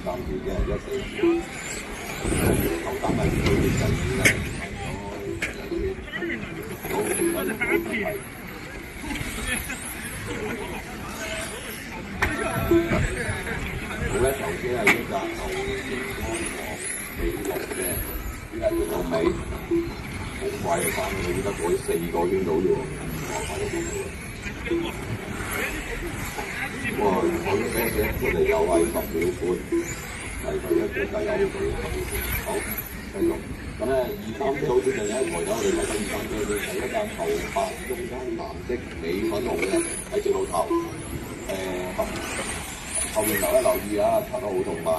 暫時嘅14頭單係佢哋近年係好係。好咧，頭先係一架牛健康網美樂嘅，依家叫到尾，好快就翻去，依家改4個圈到啫喎，哇！我啲啤車出嚟又係10秒半，係第一隻就有佢好繼續。咁咧2、3車好似就有一台頭，我哋睇緊2、3車嘅係一架頭白中間藍色尾粉紅嘅喺直路頭，後面留意啊，7號同埋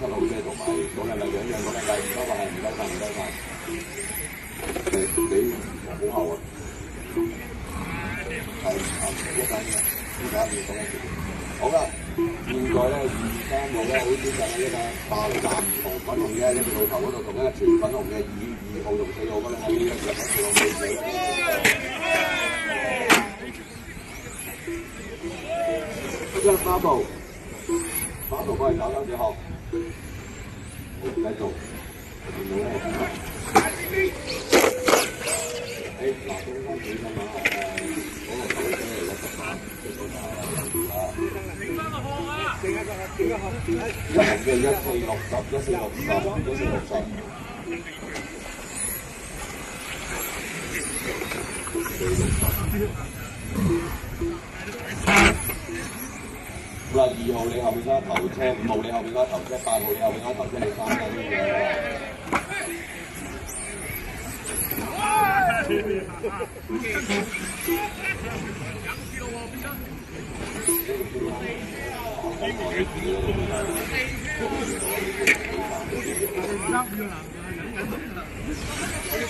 7號車同埋嗰兩樣講得計，唔該晒。你好後啊，係一間嘅，依家要講緊好啦，現在咧2、3號咧好似就係一架白藍紅粉紅嘅一直路頭嗰度，同一全粉紅嘅2號同4號嗰兩喺呢一隻喺直路尾死。一張3號。3號過嚟搞緊幾號？好，繼續。見到咧，嗱，中間幾分碼嗰個頭車嚟嘅一紅嘅1460。好啦，2號你後面嗰頭車，5號你後面嗰頭車，8號你後面嗰頭車，你3架呢樣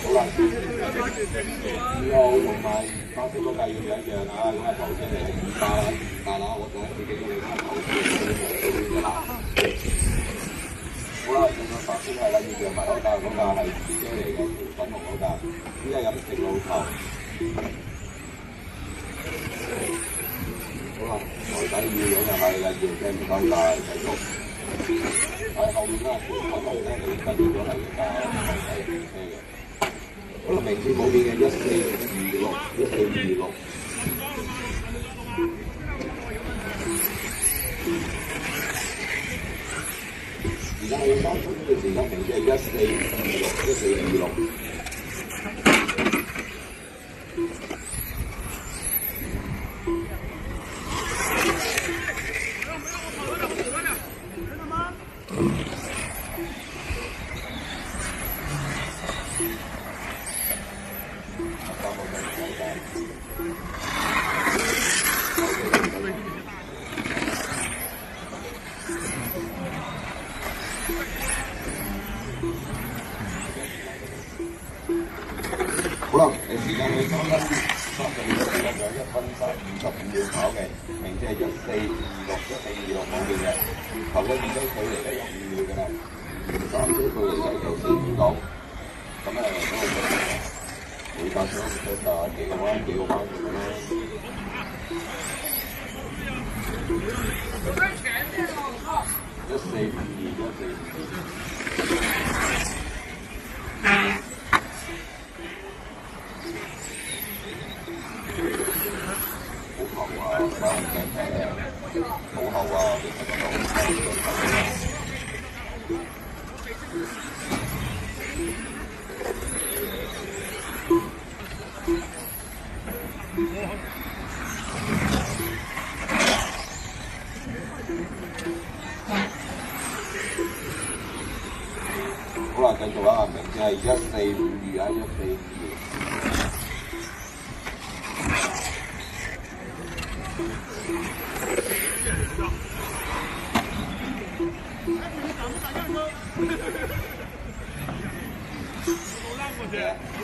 好啦，2號同埋白色嗰架要一樣啊，咁啊頭車嚟係2架啦，我仲自己要你頭車嘅啦。好啦，仲有白色係啦，要讓埋嗰架係車嚟嘅，粉紅嗰架，依家入直路頭。好啦，台底要樣就係啦，要車唔夠大，繼續。喺後面啦，粉紅咧，你跟住咗係一架台底車嘅。好啦，名次冇變嘅1426。而家去翻出嘅時間名次係1426。好啦，你時間去3分30秒嘅時間就1分55秒跑嘅，名次係1426冇變嘅，頭嘅2車距離咧有5秒嘅啦，3車距離咧就4.9，咁每架車都打幾個彎咁啦。好後啊！好啦，繼續啦，名字係1452啊，1452。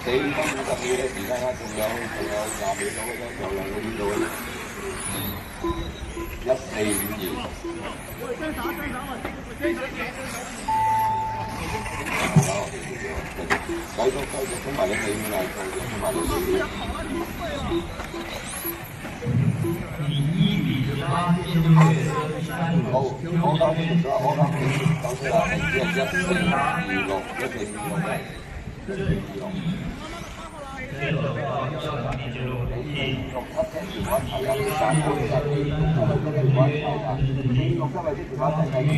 4分50秒嘅時間啦，仲有20秒到嘅啫，有2個圈到嘅。1452。繼續衝埋你4秒嚟，衝埋你4秒。以1比8面对好，我當時咗，我當時講出啦，係1426，1426。你6、7電話睇下，但係其實你6、7嘅電話睇下，你6、7嘅電話睇下，